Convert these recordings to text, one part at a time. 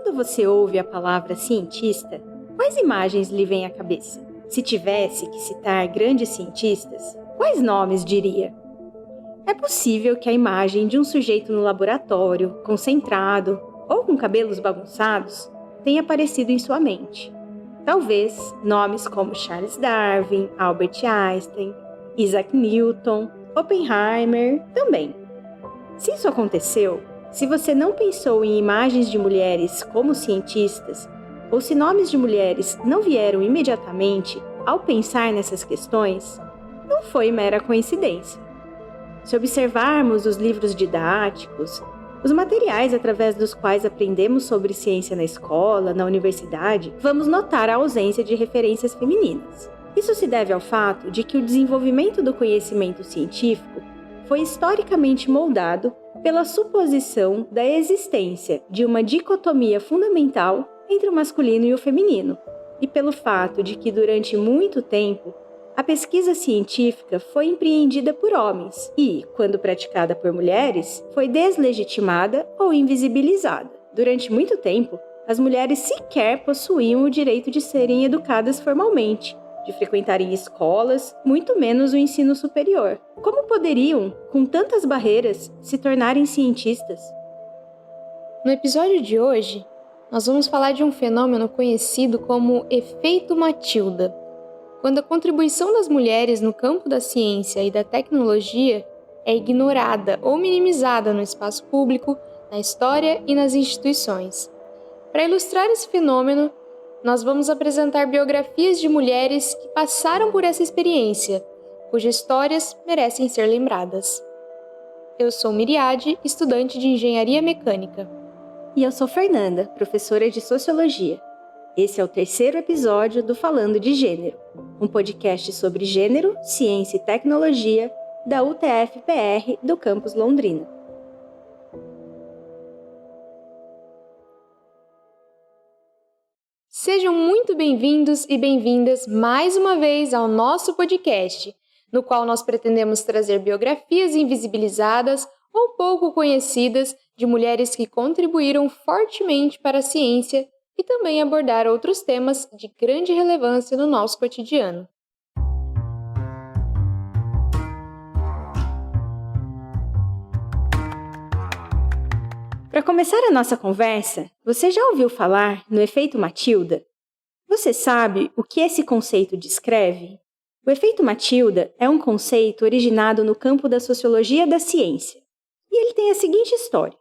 Quando você ouve a palavra cientista, quais imagens lhe vêm à cabeça? Se tivesse que citar grandes cientistas, quais nomes diria? É possível que a imagem de um sujeito no laboratório, concentrado ou com cabelos bagunçados, tenha aparecido em sua mente. Talvez nomes como Charles Darwin, Albert Einstein, Isaac Newton, Oppenheimer também. Se isso aconteceu, se você não pensou em imagens de mulheres como cientistas, ou se nomes de mulheres não vieram imediatamente ao pensar nessas questões, não foi mera coincidência. Se observarmos os livros didáticos, os materiais através dos quais aprendemos sobre ciência na escola, na universidade, vamos notar a ausência de referências femininas. Isso se deve ao fato de que o desenvolvimento do conhecimento científico foi historicamente moldado pela suposição da existência de uma dicotomia fundamental entre o masculino e o feminino, e pelo fato de que durante muito tempo a pesquisa científica foi empreendida por homens e, quando praticada por mulheres, foi deslegitimada ou invisibilizada. Durante muito tempo, as mulheres sequer possuíam o direito de serem educadas formalmente, de frequentarem escolas, muito menos o ensino superior. Como poderiam, com tantas barreiras, se tornarem cientistas? No episódio de hoje, nós vamos falar de um fenômeno conhecido como efeito Matilda, quando a contribuição das mulheres no campo da ciência e da tecnologia é ignorada ou minimizada no espaço público, na história e nas instituições. Para ilustrar esse fenômeno, nós vamos apresentar biografias de mulheres que passaram por essa experiência, cujas histórias merecem ser lembradas. Eu sou Miriade, estudante de Engenharia Mecânica. E eu sou Fernanda, professora de Sociologia. Esse é o terceiro episódio do Falando de Gênero, um podcast sobre gênero, ciência e tecnologia da UTF-PR do campus Londrina. Sejam muito bem-vindos e bem-vindas mais uma vez ao nosso podcast, no qual nós pretendemos trazer biografias invisibilizadas ou pouco conhecidas de mulheres que contribuíram fortemente para a ciência e também abordar outros temas de grande relevância no nosso cotidiano. Para começar a nossa conversa, você já ouviu falar no efeito Matilda? Você sabe o que esse conceito descreve? O efeito Matilda é um conceito originado no campo da sociologia da ciência. E ele tem a seguinte história.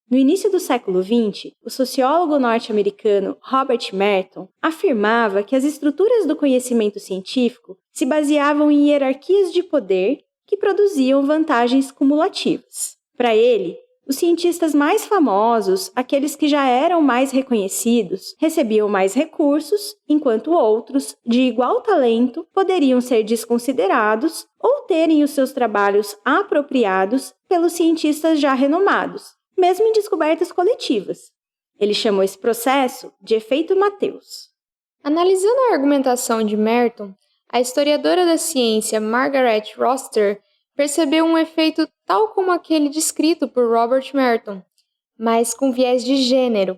No início do século XX, o sociólogo norte-americano Robert Merton afirmava que as estruturas do conhecimento científico se baseavam em hierarquias de poder que produziam vantagens cumulativas. Para ele, os cientistas mais famosos, aqueles que já eram mais reconhecidos, recebiam mais recursos, enquanto outros, de igual talento, poderiam ser desconsiderados ou terem os seus trabalhos apropriados pelos cientistas já renomados, mesmo em descobertas coletivas. Ele chamou esse processo de efeito Mateus. Analisando a argumentação de Merton, a historiadora da ciência Margaret Roster percebeu um efeito tal como aquele descrito por Robert Merton, mas com viés de gênero.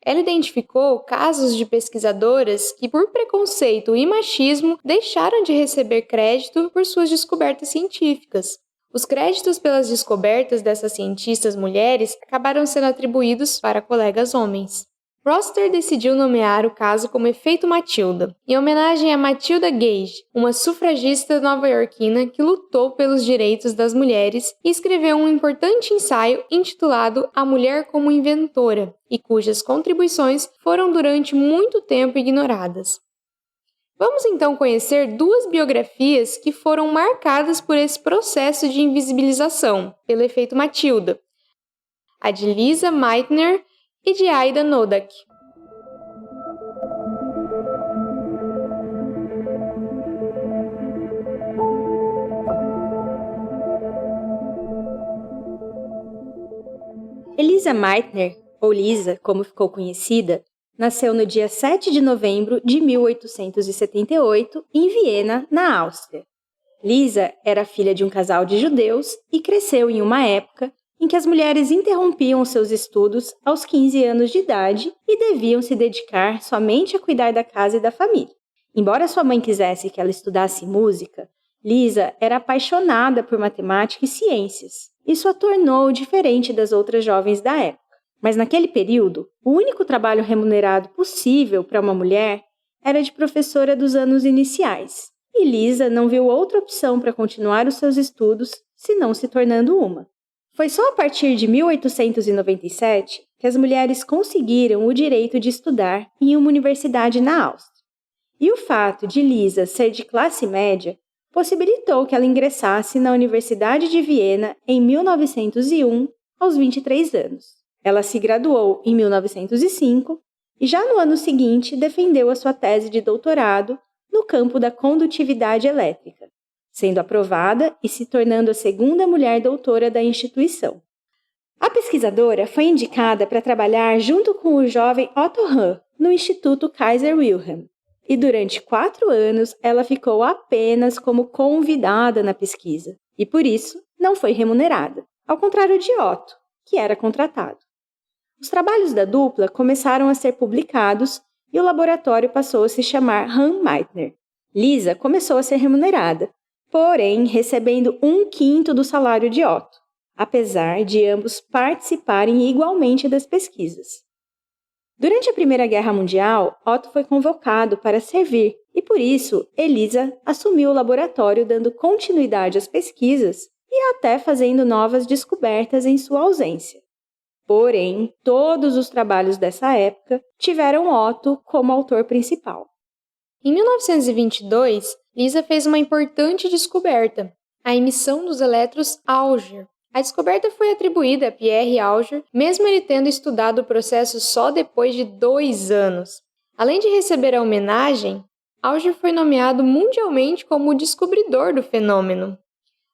Ela identificou casos de pesquisadoras que, por preconceito e machismo, deixaram de receber crédito por suas descobertas científicas. Os créditos pelas descobertas dessas cientistas mulheres acabaram sendo atribuídos para colegas homens. Roster decidiu nomear o caso como efeito Matilda, em homenagem a Matilda Gage, uma sufragista nova-iorquina que lutou pelos direitos das mulheres e escreveu um importante ensaio intitulado A Mulher como Inventora, e cujas contribuições foram durante muito tempo ignoradas. Vamos então conhecer duas biografias que foram marcadas por esse processo de invisibilização, pelo efeito Matilda, a de Lisa Meitner e de Ida Noddack. Lisa Meitner, ou Lisa, como ficou conhecida, nasceu no dia 7 de novembro de 1878 em Viena, na Áustria. Lisa era filha de um casal de judeus e cresceu em uma época em que as mulheres interrompiam seus estudos aos 15 anos de idade e deviam se dedicar somente a cuidar da casa e da família. Embora sua mãe quisesse que ela estudasse música, Lisa era apaixonada por matemática e ciências. Isso a tornou diferente das outras jovens da época. Mas naquele período, o único trabalho remunerado possível para uma mulher era de professora dos anos iniciais. E Lisa não viu outra opção para continuar os seus estudos, senão se tornando uma. Foi só a partir de 1897 que as mulheres conseguiram o direito de estudar em uma universidade na Áustria. E o fato de Lisa ser de classe média possibilitou que ela ingressasse na Universidade de Viena em 1901, aos 23 anos. Ela se graduou em 1905 e já no ano seguinte defendeu a sua tese de doutorado no campo da condutividade elétrica, sendo aprovada e se tornando a segunda mulher doutora da instituição. A pesquisadora foi indicada para trabalhar junto com o jovem Otto Hahn no Instituto Kaiser Wilhelm, e durante 4 anos ela ficou apenas como convidada na pesquisa, e por isso não foi remunerada, ao contrário de Otto, que era contratado. Os trabalhos da dupla começaram a ser publicados e o laboratório passou a se chamar Hahn-Meitner. Lisa começou a ser remunerada, porém recebendo 1/5 do salário de Otto, apesar de ambos participarem igualmente das pesquisas. Durante a Primeira Guerra Mundial, Otto foi convocado para servir e, por isso, Elisa assumiu o laboratório dando continuidade às pesquisas e até fazendo novas descobertas em sua ausência. Porém, todos os trabalhos dessa época tiveram Otto como autor principal. Em 1922, Lisa fez uma importante descoberta, a emissão dos elétrons Auger. A descoberta foi atribuída a Pierre Auger, mesmo ele tendo estudado o processo só depois de 2 anos. Além de receber a homenagem, Auger foi nomeado mundialmente como o descobridor do fenômeno.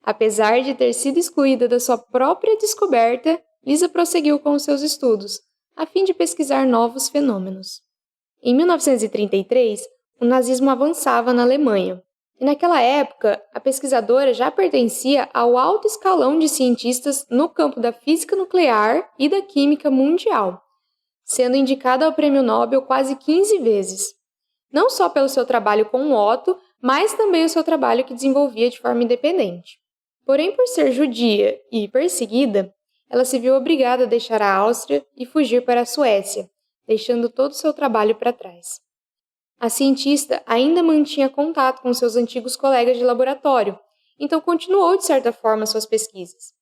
Apesar de ter sido excluída da sua própria descoberta, Lisa prosseguiu com seus estudos, a fim de pesquisar novos fenômenos. Em 1933, o nazismo avançava na Alemanha, e naquela época, a pesquisadora já pertencia ao alto escalão de cientistas no campo da física nuclear e da química mundial, sendo indicada ao Prêmio Nobel quase 15 vezes. Não só pelo seu trabalho com Otto, mas também o seu trabalho que desenvolvia de forma independente. Porém, por ser judia e perseguida, ela se viu obrigada a deixar a Áustria e fugir para a Suécia, deixando todo o seu trabalho para trás. A cientista ainda mantinha contato com seus antigos colegas de laboratório, então continuou de certa forma suas pesquisas.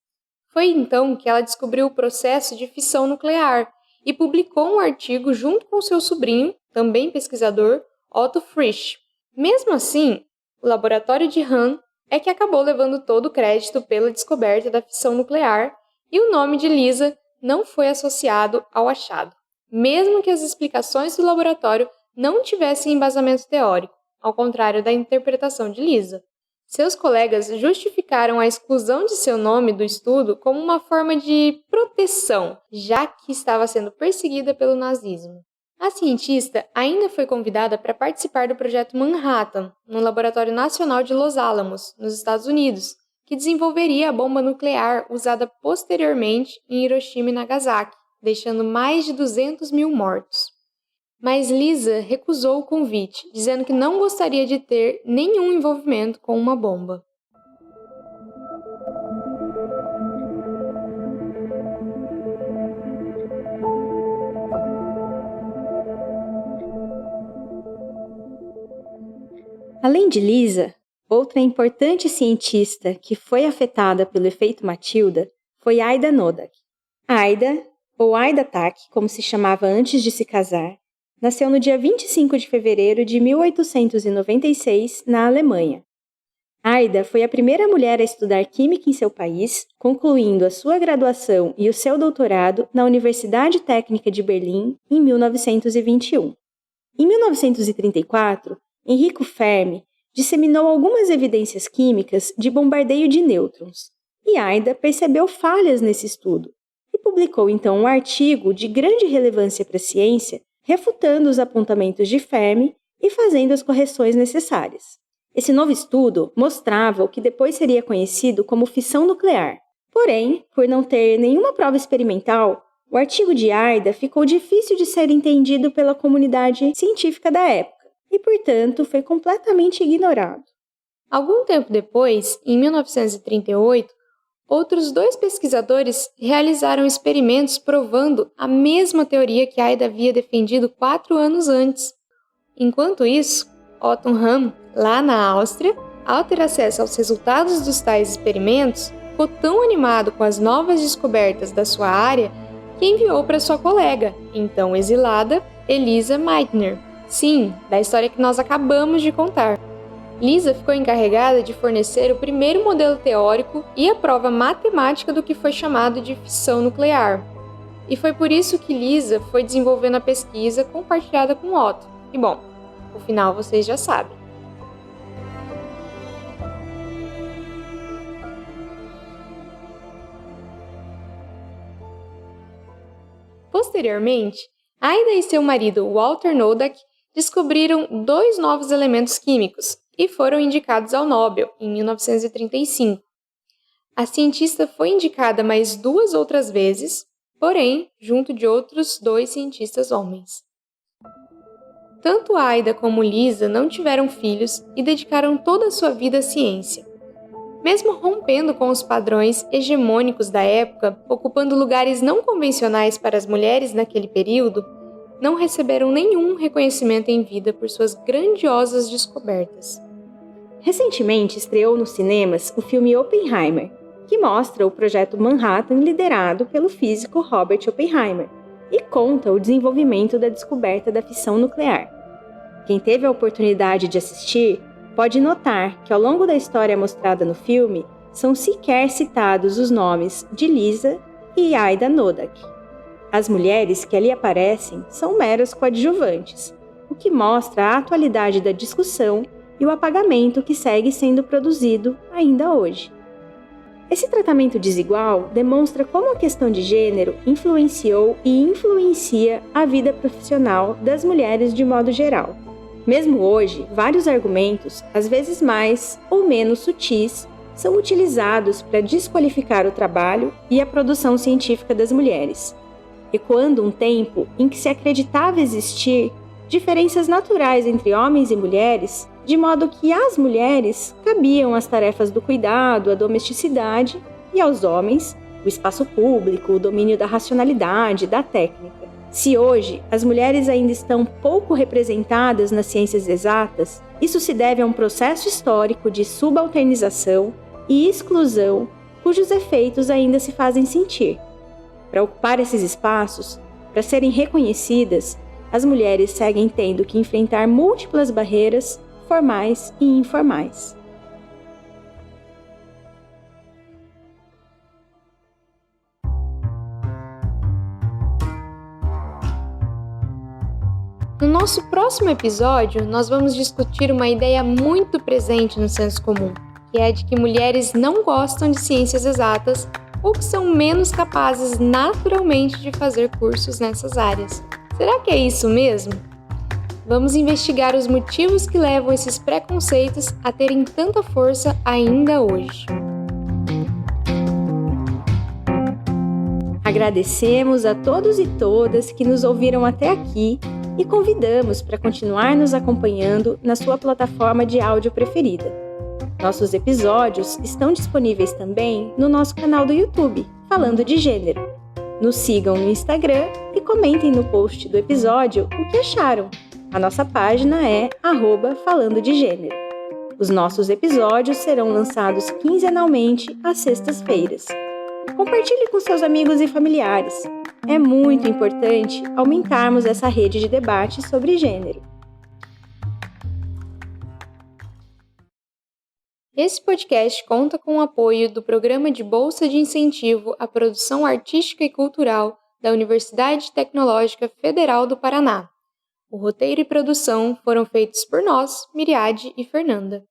Foi então que ela descobriu o processo de fissão nuclear e publicou um artigo junto com seu sobrinho, também pesquisador, Otto Frisch. Mesmo assim, o laboratório de Hahn é que acabou levando todo o crédito pela descoberta da fissão nuclear e o nome de Lisa não foi associado ao achado, mesmo que as explicações do laboratório não tivessem embasamento teórico, ao contrário da interpretação de Lisa. Seus colegas justificaram a exclusão de seu nome do estudo como uma forma de proteção, já que estava sendo perseguida pelo nazismo. A cientista ainda foi convidada para participar do projeto Manhattan, no Laboratório Nacional de Los Alamos, nos Estados Unidos, que desenvolveria a bomba nuclear usada posteriormente em Hiroshima e Nagasaki, deixando mais de 200 mil mortos. Mas Lisa recusou o convite, dizendo que não gostaria de ter nenhum envolvimento com uma bomba. Além de Lisa, outra importante cientista que foi afetada pelo efeito Matilda foi Aida Nodak. Aida, ou Aida Tack, como se chamava antes de se casar, nasceu no dia 25 de fevereiro de 1896, na Alemanha. Aida foi a primeira mulher a estudar química em seu país, concluindo a sua graduação e o seu doutorado na Universidade Técnica de Berlim em 1921. Em 1934, Enrico Fermi disseminou algumas evidências químicas de bombardeio de nêutrons, e Aida percebeu falhas nesse estudo, e publicou então um artigo de grande relevância para a ciência, refutando os apontamentos de Fermi e fazendo as correções necessárias. Esse novo estudo mostrava o que depois seria conhecido como fissão nuclear, Porém, por não ter nenhuma prova experimental, o artigo de Aida ficou difícil de ser entendido pela comunidade científica da época e, portanto, foi completamente ignorado. Algum tempo depois, em 1938, outros 2 pesquisadores realizaram experimentos provando a mesma teoria que Aida havia defendido 4 anos antes. Enquanto isso, Otto Hahn, lá na Áustria, ao ter acesso aos resultados dos tais experimentos, ficou tão animado com as novas descobertas da sua área que enviou para sua colega, então exilada, Elisa Meitner. Sim, da história que nós acabamos de contar. Lisa ficou encarregada de fornecer o primeiro modelo teórico e a prova matemática do que foi chamado de fissão nuclear. E foi por isso que Lisa foi desenvolvendo a pesquisa compartilhada com Otto. E bom, o final vocês já sabem. Posteriormente, Aida e seu marido Walter Noddack descobriram 2 novos elementos químicos e foram indicados ao Nobel em 1935. A cientista foi indicada mais 2 outras vezes, porém, junto de outros 2 cientistas homens. Tanto Aida como Lisa não tiveram filhos e dedicaram toda a sua vida à ciência. Mesmo rompendo com os padrões hegemônicos da época, ocupando lugares não convencionais para as mulheres naquele período, não receberam nenhum reconhecimento em vida por suas grandiosas descobertas. Recentemente estreou nos cinemas o filme Oppenheimer, que mostra o projeto Manhattan liderado pelo físico Robert Oppenheimer e conta o desenvolvimento da descoberta da fissão nuclear. Quem teve a oportunidade de assistir pode notar que ao longo da história mostrada no filme são sequer citados os nomes de Lisa e Aida Noddack. As mulheres que ali aparecem são meros coadjuvantes, o que mostra a atualidade da discussão e o apagamento que segue sendo produzido ainda hoje. Esse tratamento desigual demonstra como a questão de gênero influenciou e influencia a vida profissional das mulheres de modo geral. Mesmo hoje, vários argumentos, às vezes mais ou menos sutis, são utilizados para desqualificar o trabalho e a produção científica das mulheres, ecoando um tempo em que se acreditava existir diferenças naturais entre homens e mulheres, de modo que às mulheres cabiam as tarefas do cuidado, a domesticidade, e aos homens o espaço público, o domínio da racionalidade, da técnica. Se hoje as mulheres ainda estão pouco representadas nas ciências exatas, isso se deve a um processo histórico de subalternização e exclusão cujos efeitos ainda se fazem sentir. Para ocupar esses espaços, para serem reconhecidas, as mulheres seguem tendo que enfrentar múltiplas barreiras, formais e informais. No nosso próximo episódio, nós vamos discutir uma ideia muito presente no senso comum, que é a de que mulheres não gostam de ciências exatas ou que são menos capazes naturalmente de fazer cursos nessas áreas. Será que é isso mesmo? Vamos investigar os motivos que levam esses preconceitos a terem tanta força ainda hoje. Agradecemos a todos e todas que nos ouviram até aqui e convidamos para continuar nos acompanhando na sua plataforma de áudio preferida. Nossos episódios estão disponíveis também no nosso canal do YouTube, Falando de Gênero. Nos sigam no Instagram e comentem no post do episódio o que acharam. A nossa página é @falando de gênero. Os nossos episódios serão lançados quinzenalmente às sextas-feiras. Compartilhe com seus amigos e familiares. É muito importante aumentarmos essa rede de debate sobre gênero. Esse podcast conta com o apoio do Programa de Bolsa de Incentivo à Produção Artística e Cultural da Universidade Tecnológica Federal do Paraná. O roteiro e produção foram feitos por nós, Miriade e Fernanda.